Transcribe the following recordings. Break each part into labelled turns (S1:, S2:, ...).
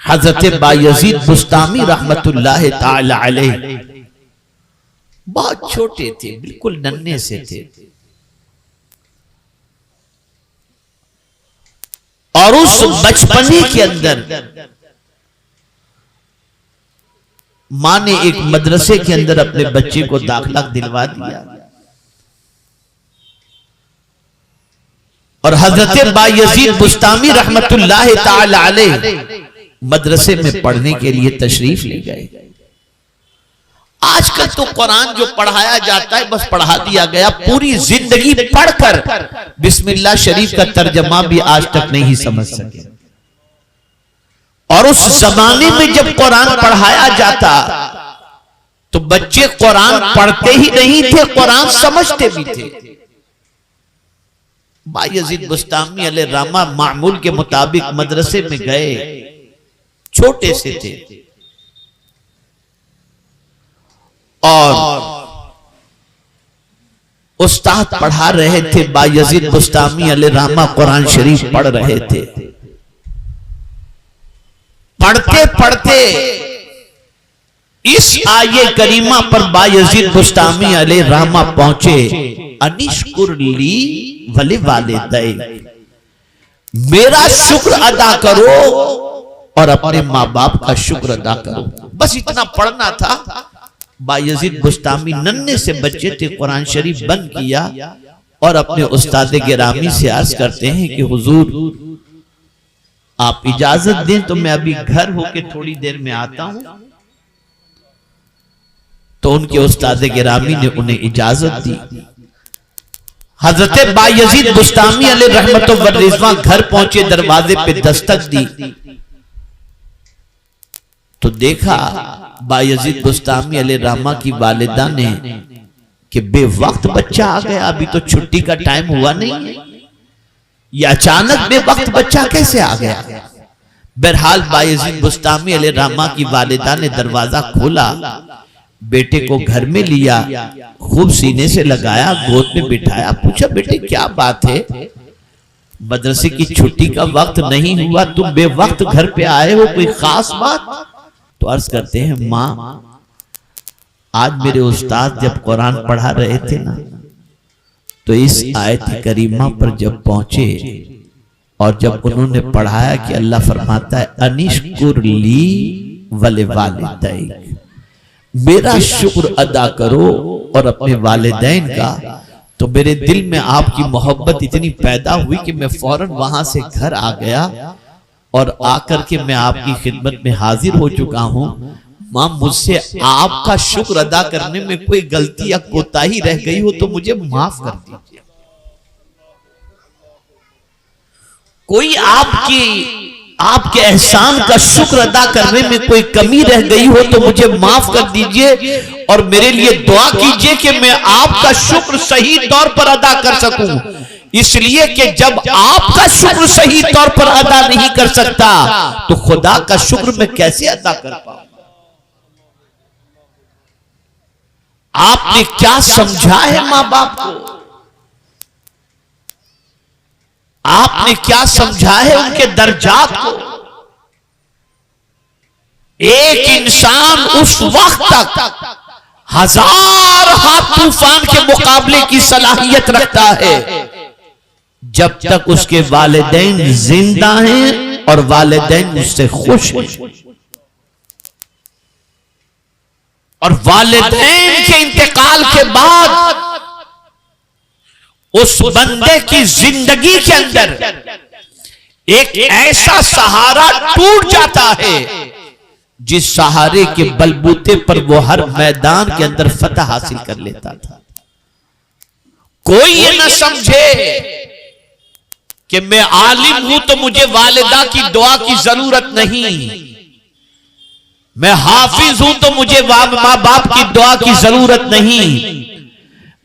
S1: हजरत बायजीद बुस्तामी रहमतुल्लाह ताला अलैह बहुत छोटे थे, बिल्कुल नन्हे से थे, और उस बचपने के अंदर मां ने एक मदरसे के अंदर अपने बच्चे को दाखिला दिलवा दिया और हजरत बायजीद बुस्तामी रहमतुल्लाह ताला अलैह मदरसे में पढ़ने के लिए तशरीफ ले गए। आजकल तो कुरान जो पढ़ाया जाता है बस पढ़ा दिया गया, पूरी जिंदगी पढ़कर बिस्मिल्लाह शरीफ का तर्जमा भी आज तक नहीं समझ सके। और उस जमाने में जब कुरान पढ़ाया जाता तो बच्चे कुरान पढ़ते ही नहीं थे, कुरान समझते भी थे। बायजीद बुस्तामी अलैहिर्रहमा मामूल के मुताबिक मदरसे में गए, छोटे से थे, और उस्ताद पढ़ा रहे थे, बायजीद बुस्तामी अलैहिर्रहमा कुरान शरीफ पढ़ रहे थे। पढ़ते पढ़ते इस आये करीमा पर बायजीद बुस्तामी अलैहिर्रहमा पहुंचे, अनिश्कुर ली वली वालिदै, मेरा शुक्र अदा करो और अपने माँ बाप का शुक्र अदा करो। बस इतना पढ़ना था। बायजीद बुस्तामी नन्हे से बच्चे थे, कुरान शरीफ बंद किया और अपने उस्ताद गिरामी से अर्ज करते हैं कि हुजूर आप इजाजत दें तो मैं अभी घर होके थोड़ी देर में आता हूं। तो उनके उस्ताद गिरामी ने उन्हें इजाजत दी। हजरत बायजीद बुस्तामी अलैहिर्रहमत व रिज़वान घर पहुंचे, दरवाजे पे दस्तक दी तो देखा बायजीद बुस्तामी अलैहिर्रहमा की वालिदा ने कि बेवक्त बच्चा आ गया, अभी तो छुट्टी का टाइम हुआ नहीं है, या अचानक बेवक्त बच्चा कैसे आ गया। बहरहाल बायजीद बुस्तामी अलैहिर्रहमा की वालिदा ने दरवाजा खोला, बेटे को घर में लिया, खूब सीने से लगाया, गोद में बिठाया, पूछा बेटे क्या बात है, मदरसे की छुट्टी का वक्त नहीं हुआ, तुम बेवक्त घर पे आए हो, कोई खास बात। तो अर्ज करते हैं मां, आज मेरे उस्ताद जब कुरान पढ़ा रहे थे ना, तो इस आयत करीमा पर जब पहुंचे और जब उन्होंने पढ़ाया कि अल्लाह फरमाता है अनिश्कुर ली वले वालिदै, मेरा शुक्र अदा करो और अपने वालिदैन का, तो मेरे दिल में आपकी मोहब्बत इतनी पैदा हुई कि मैं फौरन वहां से घर आ गया और आकर के मैं आपकी खिदमत में हाजिर हो चुका हूं। मां, मुझसे आपका शुक्र अदा करने में कोई गलती या कोताही रह गई हो तो मुझे माफ कर दीजिए। कोई आपके एहसान का शुक्र अदा करने में कोई कमी रह गई हो तो मुझे माफ कर दीजिए और मेरे लिए दुआ कीजिए कि मैं आपका शुक्र सही तौर पर अदा कर सकूं। इसलिए कि जब आपका शुक्र सही तौर पर अदा नहीं कर सकता तो खुदा का शुक्र मैं कैसे अदा कर पाऊं। आपने क्या समझा है मां बाप को, आपने क्या समझा है उनके दर्जात को। एक इंसान उस वक्त तक हजार हाथ तूफान के मुकाबले की सलाहियत रखता है जब तक उसके वालिदैन जिंदा हैं और वालिदैन उससे खुश हैं। और वालिदैन के इंतकाल के बाद उस बंदे की जिंदगी के अंदर एक ऐसा सहारा टूट जाता है जिस सहारे के बलबूते पर वो हर मैदान के अंदर फतह हासिल कर लेता था। कोई ये न समझे कि मैं आलिम हूं तो मुझे वालिदा की दुआ की जरूरत नहीं, मैं हाफिज हूं तो मुझे माँ बाप की दुआ की जरूरत नहीं,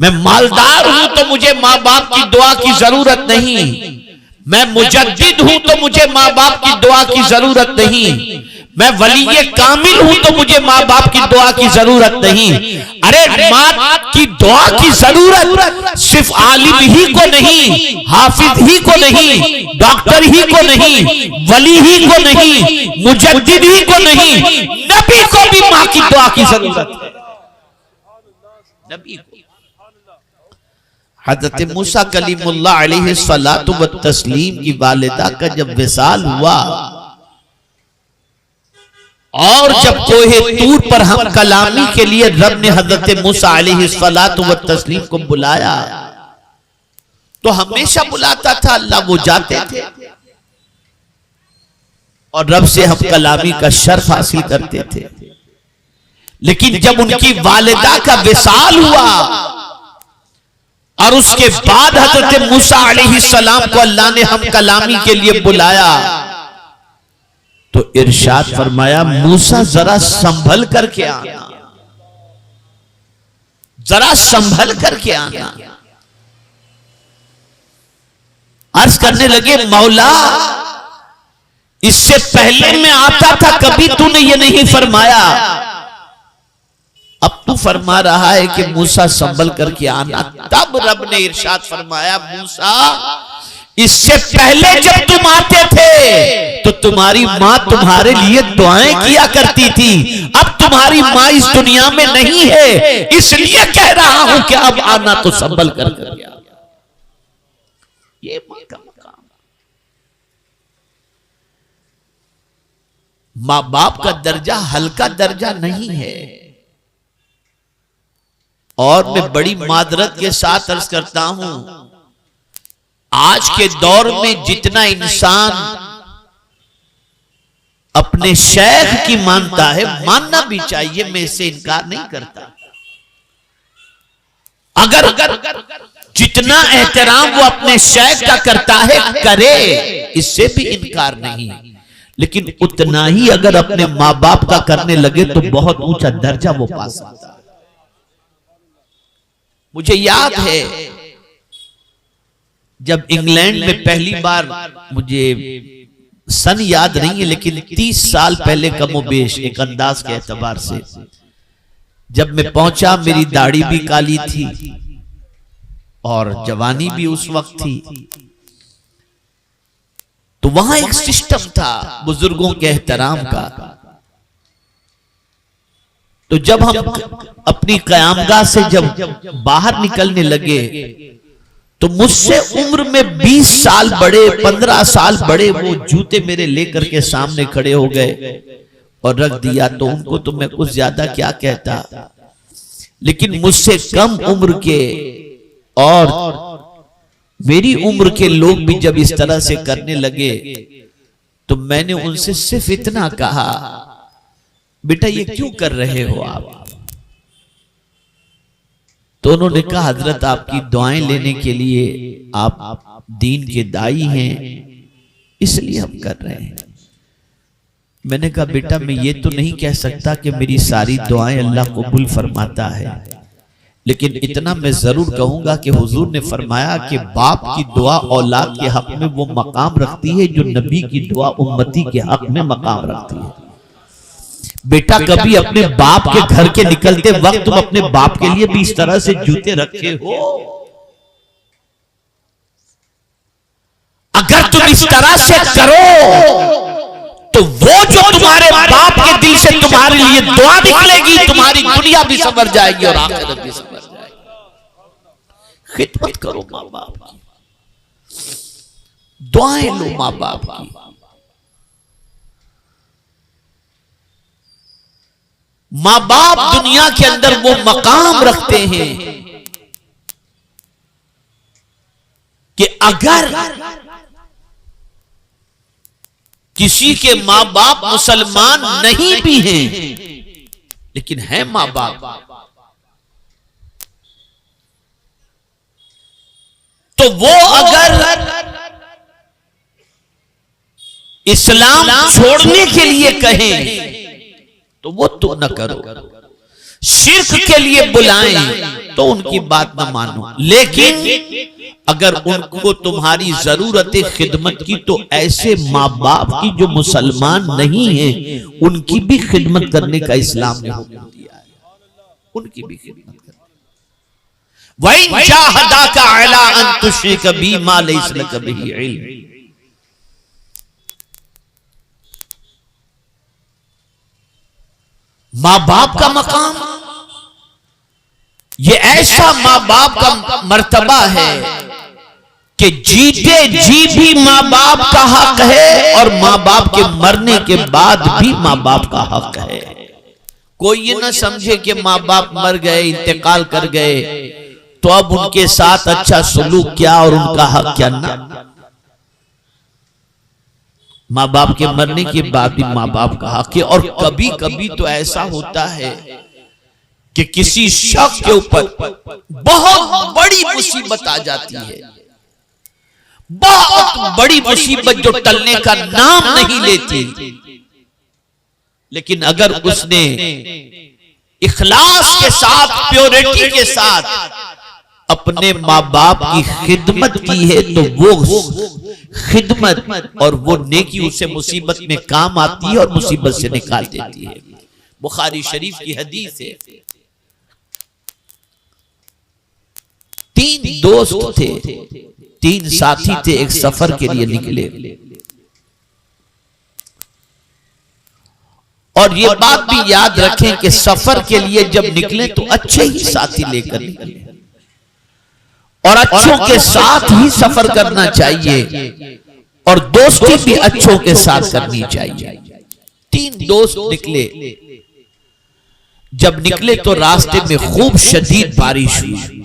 S1: मैं मालदार हूं तो मुझे माँ बाप की दुआ की जरूरत नहीं, मैं मुजद्दिद हूं तो मुझे माँ बाप की दुआ की जरूरत नहीं, मैं वली कामिल हूं तो मुझे माँ बाप की दुआ की जरूरत नहीं। अरे माँ की दुआ की जरूरत सिर्फ आलिम ही को नहीं, हाफिज ही को नहीं, डॉक्टर ही को नहीं, वली ही को नहीं, मुजद्दिद ही को नहीं, नबी को भी माँ की दुआ की जरूरत है। नबी को। हज़रत मूसा कलीमुल्लाह अलैहि सलातु व तस्लीम की वालिदा का जब विसाल हुआ और जब कोहे तूर पर हम कलामी के लिए रब ने हज़रत मूसा अलैहि सलातु व तस्लीम को बुलाया, तो हमेशा बुलाता था अल्लाह, वो जाते थे और रब से हम कलामी का शर्फ हासिल करते थे। लेकिन जब उनकी वालिदा का विसाल हुआ और उसके बाद हजरत मूसा अलैहिस्सलाम को अल्लाह ने हम कलामी के लिए बुलाया, तो इरशाद फरमाया मूसा जरा संभल करके आना, जरा संभल करके आना। अर्ज करने लगे मौला, इससे पहले मैं आता था कभी तूने ये नहीं फरमाया, अब तू फरमा रहा है कि मूसा संभल करके आना। तब रब ने इरशाद फरमाया मूसा, इससे पहले जब तुम आते थे तो तुम्हारी माँ तुम्हारे लिए दुआएं किया करती थी, अब तुम्हारी माँ इस दुनिया में नहीं है, इसलिए कह रहा हूं कि अब आना तो संभल कर आना। ये माँ का मकाम। माँ बाप का दर्जा हल्का दर्जा नहीं है। और मैं बड़ी मादरत के साथ अर्ज करता हूं, आज के दौर में जितना इंसान अपने शेख की मानता है, मानना भी चाहिए, मैं इससे इनकार नहीं करता। अगर जितना एहतराम वो अपने शेख का करता है करे, इससे भी इनकार नहीं, लेकिन उतना ही अगर अपने माँ बाप का करने लगे तो बहुत ऊंचा दर्जा वो पा सकता है। मुझे याद है जब इंग्लैंड में पहली बार, मुझे सन याद नहीं है लेकिन 30 साल पहले कमोबेश एक अंदाज के एतबार से जब मैं पहुंचा, मेरी दाढ़ी भी काली थी और जवानी भी उस वक्त थी, तो वहां एक सिस्टम था बुजुर्गों के एहतराम का। तो जब हम अपनी कयामगाह से जब बाहर निकलने लगे तो मुझसे उम्र में 20 साल बड़े, 15 साल बड़े वो जूते मेरे लेकर के सामने खड़े हो गए और रख दिया। तो उनको तो मैं कुछ ज्यादा क्या कहता, लेकिन मुझसे कम उम्र के और मेरी उम्र के लोग भी जब इस तरह से करने लगे तो मैंने उनसे सिर्फ इतना कहा, बेटा ये क्यों कर रहे हो आप? तो उन्होंने कहा हजरत आपकी दुआएं लेने के लिए, आप दीन के दाई हैं, इसलिए हम कर रहे हैं। मैंने कहा बेटा मैं ये तो नहीं कह सकता कि मेरी सारी दुआएं अल्लाह कबूल फरमाता है, लेकिन इतना मैं जरूर कहूंगा कि हुजूर ने फरमाया कि बाप की दुआ औलाद के हक में वो मकाम रखती है जो नबी की दुआ उम्मती के हक में मकाम रखती है। बेटा कभी अपने बाप के घर के निकलते वक्त तुम अपने बाप के लिए भी इस तरह से जूते रखे हो? अगर तुम इस तरह से करो तो वो जो तुम्हारे बाप के दिल से तुम्हारे लिए दुआ निकलेगी, तुम्हारी दुनिया भी संवर जाएगी और आखिरत भी संवर जाएगी। खिदमत करो माँ बाप की, दुआएं लो माँ बाप की। माँ बाप दुनिया के अंदर वो मकाम रखते हैं कि अगर किसी के माँ बाप मुसलमान नहीं भी हैं लेकिन है माँ बाप, तो वो अगर इस्लाम छोड़ने के लिए कहें तो वो तुम न करो, शिर्क के लिए बुलाएं तो उनकी बात न मानो, लेकिन अगर उनको तुम्हारी जरूरत है खिदमत की तो ऐसे माँ बाप की जो मुसलमान नहीं है उनकी भी खिदमत करने का इस्लाम ने हुक्म दिया है, उनकी भी खिदमत करने। वइन जाहदाका अला अन तुश्रिक बी मा लैसा लक बिही इल्म, माँ बाप का मकाम ये ऐसा माँ बाप का मर्तबा है कि जीते जी भी माँ बाप का हक है और माँ बाप के मरने के बाद भी माँ बाप का हक है। कोई ये ना समझे कि माँ बाप मर गए, इंतकाल कर गए तो अब उनके साथ अच्छा सलूक क्या और उनका हक क्या, ना। माँ बाप के मरने के बाद भी माँ बाप का हक है। और कभी कभी तो ऐसा होता है कि किसी शख्स के ऊपर बहुत बड़ी मुसीबत आ जाती है, बहुत बड़ी मुसीबत जो टलने का नाम नहीं लेती, लेकिन अगर उसने इखलास के साथ, प्योरिटी के साथ अपने माँ बाप की खिदमत की है तो वो खिदमत और वो नेकी उसे मुसीबत में काम आती है और मुसीबत से निकाल देती है। बुखारी शरीफ की हदीस है, 3 दोस्त थे, 3 साथी थे, एक सफर के लिए निकले। और ये बात भी याद रखें कि सफर के लिए जब निकले तो अच्छे ही साथी लेकर निकले और अच्छों के साथ ही सफर करना चाहिए और दोस्ती भी अच्छों के साथ करनी चाहिए। 3 दोस्त निकले, जब निकले तो रास्ते में खूब शदीद बारिश हुई,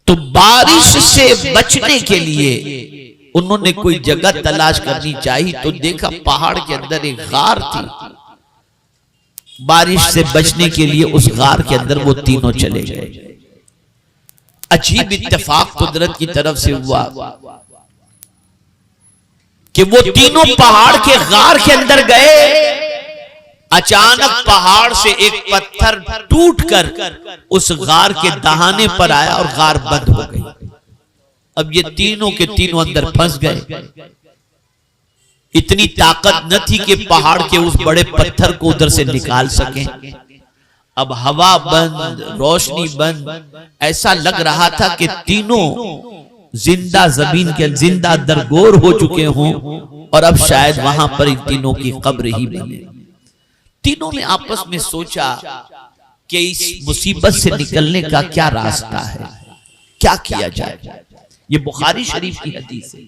S1: तो बारिश से बचने के लिए उन्होंने कोई जगह तलाश करनी चाहिए तो देखा पहाड़ के अंदर एक गार थी। बारिश से बचने के लिए उस गार के अंदर वो तीनों चले गए। अजीब इत्तेफाक कुदरत की तरफ से हुआ कि वो तीनों पहाड़ के गार के अंदर गए। अचानक पहाड़ से एक पत्थर टूटकर उस गार के दहाने पर आया और गार बंद हो गई। अब ये तीनों के तीनों अंदर फंस गए। इतनी ताकत न थी कि पहाड़ के उस बड़े पत्थर को उधर से निकाल सकें। अब हवा बंद, रोशनी बंद, ऐसा लग रहा था कि तीनों जिंदा जमीन के जिंदा दरगोर हो चुके हों और अब शायद वहां पर इन तीनों की कब्र ही बने। तीनों ने आपस में सोचा कि इस मुसीबत से निकलने का क्या रास्ता है, क्या किया जाए। ये बुखारी शरीफ की हदीस है।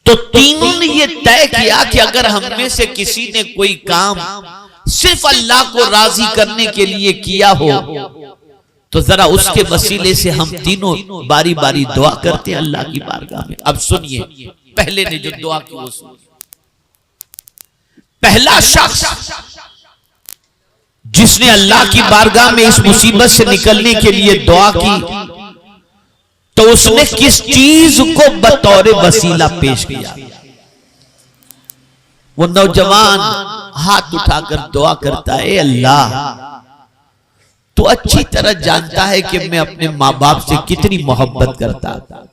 S1: तो तीनों ने ये तय किया कि अगर हम में से किसी ने कोई काम सिर्फ अल्लाह को राजी करने के लिए किया हो तो जरा उसके वसीले से हम तीनों बारी बारी दुआ करते हैं अल्लाह की बारगाह में। अब सुनिए, पहले ने जो दुआ की वो सुनिए। पहला शख्स जिसने अल्लाह की बारगाह में इस मुसीबत से निकलने के लिए दुआ की तो उसने किस चीज को बतौर वसीला पेश किया? वो नौजवान हाथ उठाकर दुआ करता है, अल्लाह तो अच्छी तरह जानता है कि मैं अपने माँ बाप से कितनी मोहब्बत करता था।